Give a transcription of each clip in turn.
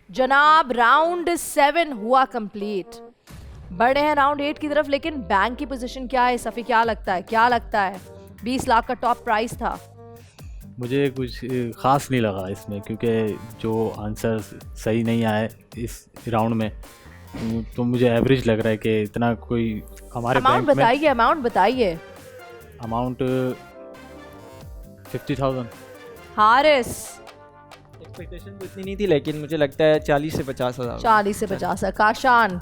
जनाब राउंड 7 हुआ कंप्लीट, बढ़े हैं राउंड 8 की तरफ, लेकिन बैंक की पोजीशन क्या है सफ़ी, क्या लगता है 20 लाख का टॉप प्राइस था। मुझे कुछ ख़ास नहीं लगा इसमें, क्योंकि जो आंसर सही नहीं आए इस राउंड में, तो मुझे एवरेज लग रहा है कि इतना कोई हमारे अमाउंट बैंक में बताइए। अमाउंट 50,000। हारिस एक्सपेक्टेशन तो इतनी नहीं थी, लेकिन मुझे लगता है 40 से 50 हज़ार। 40 से 50 है। काशान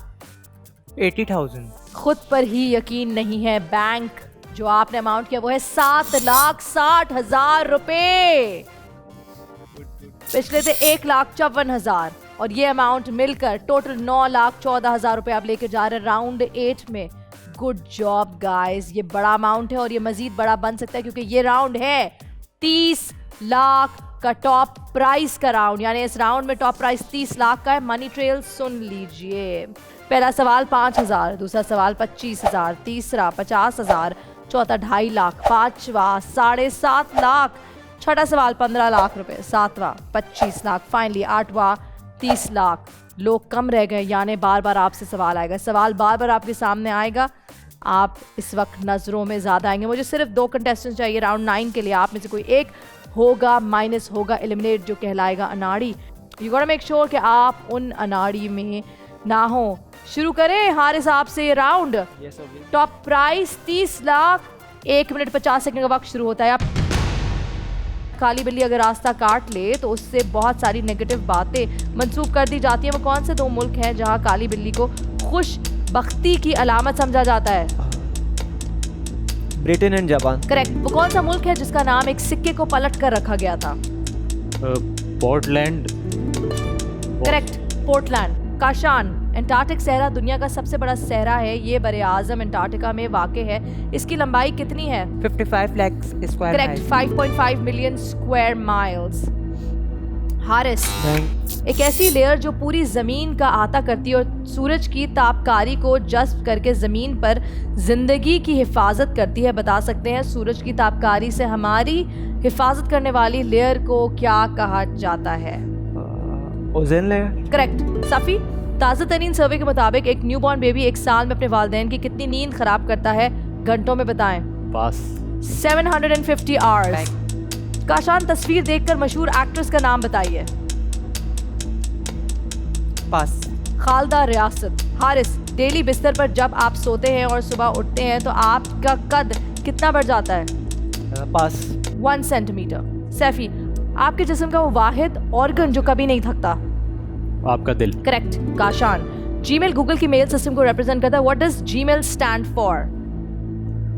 80,000। खुद पर ही यकीन नहीं है। बैंक जो आपने अमाउंट किया वो है 7,60,000 रुपए, पिछले थे 1,54,000 और ये अमाउंट मिलकर टोटल 9,14,000 रुपए आप लेके जा रहे हैं राउंड 8 में। गुड जॉब गाइस, ये बड़ा अमाउंट है और ये मजीद बड़ा बन सकता है, क्योंकि ये राउंड है 30 लाख का टॉप प्राइस का राउंड, यानी इस राउंड में टॉप प्राइस 30 लाख का है। मनी ट्रेल सुन लीजिए, पहला सवाल 5,000, दूसरा सवाल 25,000, तीसरा 50,000, चौथा 2.5 लाख, पांचवा 7.5 लाख, छठा सवाल 15 लाख रुपए, सातवां 25 लाख, फाइनली आठवां 30 लाख। लोग कम रह गए, यानी बार बार आपसे सवाल आएगा, सवाल बार बार आपके सामने आएगा, आप इस वक्त नजरों में ज्यादा आएंगे। मुझे सिर्फ 2 कंटेस्टेंट चाहिए राउंड 9 के लिए, आप में से कोई एक होगा माइनस, होगा एलिमिनेट, जो कहलाएगा अनाड़ी। यू गोटा मेक श्योर कि आप उन अनाड़ी में ना हो। शुरू करें हारिस आपसे ये round. Top price 30 lakh, 1 minute 50 second का वक्त शुरू होता है। आप काली बिल्ली अगर रास्ता काट ले तो उससे बहुत सारी नेगेटिव बातें मंसूब कर दी जाती हैं। वो कौन से 2 मुल्क हैं जहां काली बिल्ली को खुश बख्ती की अलामत समझा जाता है? Britain and Japan. करेक्ट। वो कौन सा मुल्क है जिसका नाम एक सिक्के को पलट कर रखा गया था? Portland. Correct, Portland. Kashan, Antarctic सहरा दुनिया का सबसे बड़ा सहरा है, ये बरे आजम एंटार्क्टिका में वाक़ है। इसकी लंबाई कितनी है? 55 lakh square. Correct, 5.5 million square miles. Haris, एक ऐसी लेयर जो पूरी जमीन का अहाता करती है और सूरज की तापकारी को जज्ब करके जमीन पर जिंदगी की हिफाजत करती है, बता सकते हैं सूरज की तापकारी से हमारी हिफाजत करने वाली लेयर को क्या कहा जाता है? Ozone layer. करेक्ट। सफ़ी, ताज़ा तरीन सर्वे के मुताबिक एक न्यूबॉर्न बेबी एक साल में अपने वालिदैन की कितनी नींद खराब करता है? घंटों में बताएं। पास। 750 आवर्स। काशान, तस्वीर देखकर मशहूर एक्ट्रेस का नाम बताइए। पास। खालदा रियासत। हारिस, डेली बिस्तर पर जब आप सोते हैं और सुबह उठते हैं तो आपका कद कितना बढ़ जाता है? पास। 1 सेंटीमीटर। सैफी, आपके जिस्म का वो वाहिद ऑर्गन जो कभी नहीं थकता? आपका दिल। करेक्ट। काशान, जीमेल गूगल की मेल सिस्टम को रिप्रेजेंट करता है। What does Gmail stand for?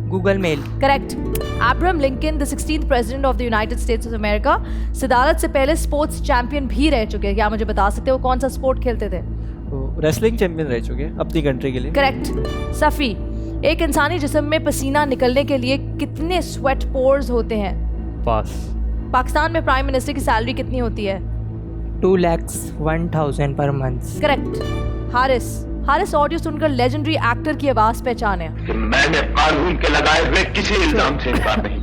Google mail. Correct. Abraham Lincoln, the 16th president of the United States of America, सदारत से पहले स्पोर्ट्स चैंपियन भी रह चुके हैं। क्या मुझे बता सकते हो कौन सा स्पोर्ट खेलते थे? रेसलिंग चैंपियन रह चुके हैं अपनी कंट्री के लिए। करेक्ट। सफ़ी, एक इंसानी जिस्म में पसीना निकलने के लिए कितने स्वेट पोर्स होते हैं? पास। पाकिस्तान में प्राइम मिनिस्टर की सैलरी कितनी होती है? 2,01,000 per month. Correct. Haris, audio सुनकर लेजेंडरी एक्टर की आवाज पहचाने। मैंने कानून के लगाए हुए किसी इल्जाम से इनकार नहीं।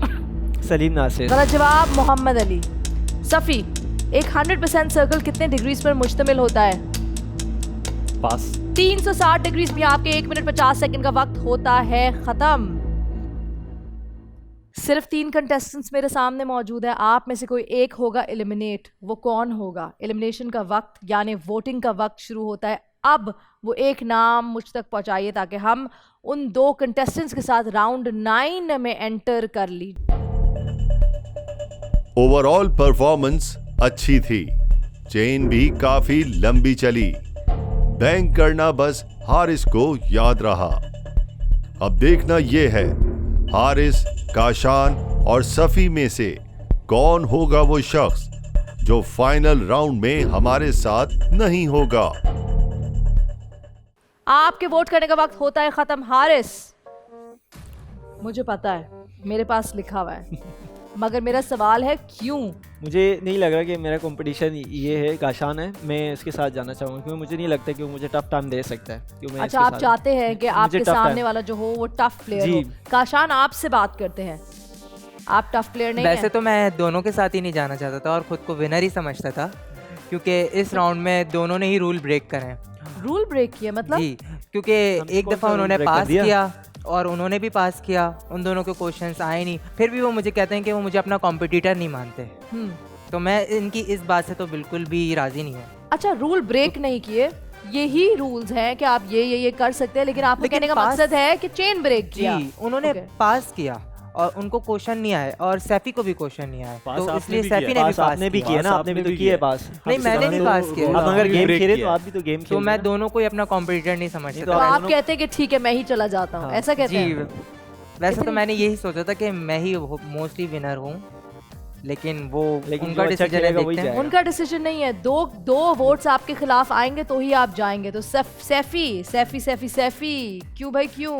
सलीम नासिर। गलत जवाब, मोहम्मद अली। सफ़ी, एक 100% सर्कल कितने डिग्रीज पर मुश्तमिल होता है? पास। 360 डिग्रीज में आपके 1 मिनट 50 सेकंड का वक्त होता है खत्म। सिर्फ 3 कंटेस्टेंट्स मेरे सामने मौजूद है, आप में से कोई एक होगा एलिमिनेट। वो कौन होगा? एलिमिनेशन का वक्त यानी वोटिंग का वक्त शुरू होता है। अब वो एक नाम मुझ तक पहुंचाइए ताकि हम उन 2 कंटेस्टेंट्स के साथ राउंड 9 में एंटर कर ली। ओवरऑल परफॉर्मेंस अच्छी थी, चेन भी काफी लंबी चली, बैंक करना बस हारिस को याद रहा। अब देखना ये है हारिस, काशान और सफ़ी में से कौन होगा वो शख्स जो फाइनल राउंड में हमारे साथ नहीं होगा। आपके वोट करने का वक्त होता है खत्म। हारिस, मुझे पता है, मेरे पास लिखा हुआ है, मगर मेरा सवाल है क्यों? मुझे नहीं लग रहा कि मेरा कंपटीशन ये है, काशान है, मैं इसके साथ जाना चाहूँगा क्योंकि मुझे नहीं लगता कि वो मुझे टफ टाइम दे सकता है। क्यों? अच्छा, आप चाहते हैं कि आपके सामने वाला जो हो वो टफ प्लेयर हो। काशान, आपसे बात करते हैं, आप टफ प्लेयर नहीं वैसे हैं? तो मैं दोनों के साथ ही नहीं जाना चाहता था और खुद को विनर ही समझता था, क्योंकि इस राउंड में दोनों ने ही रूल ब्रेक करे हैं। रूल ब्रेक किया मतलब? जी, क्योंकि हमने एक कौन दफ़ा सा उन्होंने rule break कर पास दिया? किया और उन्होंने भी पास किया, उन दोनों के क्वेश्चंस आए नहीं, फिर भी वो मुझे कहते हैं कि वो मुझे अपना कॉम्पिटिटर नहीं मानते। तो मैं इनकी इस बात से तो बिल्कुल भी राज़ी नहीं हूँ। अच्छा, रूल ब्रेक नहीं किए, यही रूल्स हैं कि आप ये कर सकते हैं, लेकिन आपको लेकिन कहने का पास- मकसद है कि चेन ब्रेक किया। जी, उन्होंने Okay. पास किया और उनको क्वेश्चन नहीं आए और सैफी को भी क्वेश्चन नहीं आए, पास तो आपने इसलिए भी सैफी किया। ने भी पास पास आपने भी किया। किया ना, पास आपने भी आपने तो भी किया है किया। पास। नहीं, मैंने नहीं पास किया। आप अगर गेम break खेले तो किया। आप भी तो गेम तो खेल मैं दोनों को ही अपना कॉम्पिटिटर नहीं समझता। तो तो आप आप कहते हैं कि ठीक है मैं ही चला जाता हूँ, ऐसा कहते जी, हैं? वैसे तो मैंने यही सोचा था कि मैं ही मोस्टली विनर हूँ, लेकिन वो लेकिन उनका जो अच्छा डिसीजन है, खेलेगा वही देखते हैं। जाएगा। उनका डिसीजन नहीं है। दो वोट्स आपके खिलाफ आएंगे तो ही आप जाएंगे। तो सैफी क्यों भाई, क्यों?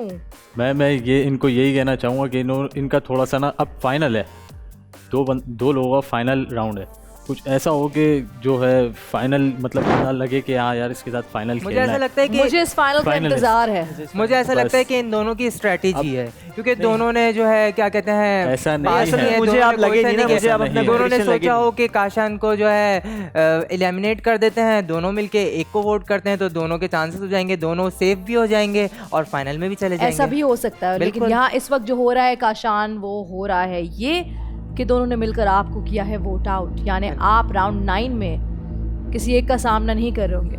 मैं ये इनको यही कहना चाहूँगा कि इनका थोड़ा सा ना अब फाइनल है, दो लोगों का फाइनल राउंड है। कुछ ऐसा हो कि जो है फाइनल मतलब ना लगे कि हाँ यार इसके साथ फाइनल मुझे खेलना ऐसा है। लगता है कि मुझे इस फाइनल का Final है। इंतजार है। मुझे ऐसा लगता है कि इन दोनों की स्ट्रेटेजी है, क्योंकि दोनों ने जो है क्या कहते हैं, ऐसा नहीं पास है। मुझे दोनों आप ने लगेगी कोई ना, नहीं मुझे किया। आप अपना दोनों ने competition सोचा लगेगी। हो कि काशान को जो है एलिमिनेट कर देते हैं, दोनों मिलके एक को वोट करते हैं तो दोनों के चांसेस हो जाएंगे, दोनों सेफ भी हो जाएंगे और फाइनल में भी चले जाएंगे। ऐसा भी हो सकता है, लेकिन बिल्कुल। यहाँ इस वक्त जो हो रहा है काशान, वो हो रहा है ये कि दोनों ने मिलकर आपको किया है वोट आउट, यानी आप राउंड 9 में किसी एक का सामना नहीं कर रहे होंगे।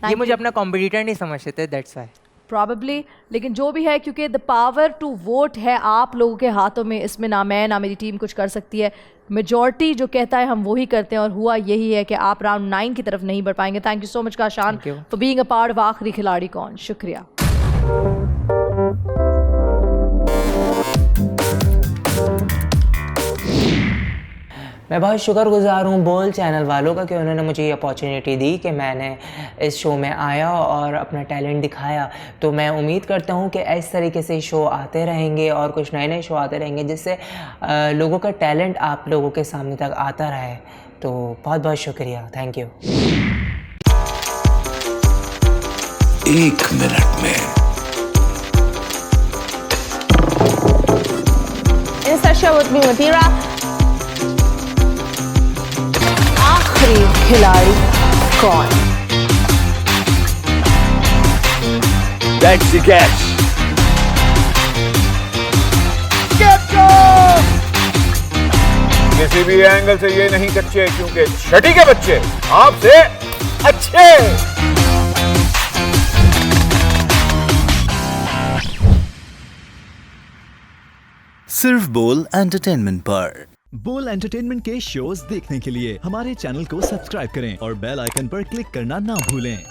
ये मुझे अपना कॉम्पिटिटर नहीं समझते थे, दैट्स व्हाई। प्रॉबेबली, लेकिन जो भी है, क्योंकि द पावर टू वोट है आप लोगों के हाथों में, इसमें ना मैं ना मेरी टीम कुछ कर सकती है। मेजॉरिटी जो कहता है हम वही करते हैं, और हुआ यही है कि आप राउंड 9 की तरफ नहीं बढ़ पाएंगे। Thank you so much Kashan Thank you. For being a part of आखिरी खिलाड़ी कौन। शुक्रिया। मैं बहुत शुक्रगुज़ार हूँ बोल चैनल वालों का कि उन्होंने मुझे ये अपॉर्चुनिटी दी कि मैंने इस शो में आया और अपना टैलेंट दिखाया। तो मैं उम्मीद करता हूँ कि इस तरीके से शो आते रहेंगे और कुछ नए नए शो आते रहेंगे, जिससे लोगों का टैलेंट आप लोगों के सामने तक आता रहे। तो बहुत बहुत शुक्रिया, थैंक यू। 1 मिनट में आखिरी खिलाड़ी कौन? That's the catch. किसी भी एंगल से ये नहीं कच्चे, क्योंकि छठी के बच्चे आपसे अच्छे। सिर्फ बोल एंटरटेनमेंट पर। बोल एंटरटेनमेंट के शोज देखने के लिए हमारे चैनल को सब्सक्राइब करें और बेल आइकन पर क्लिक करना ना भूलें।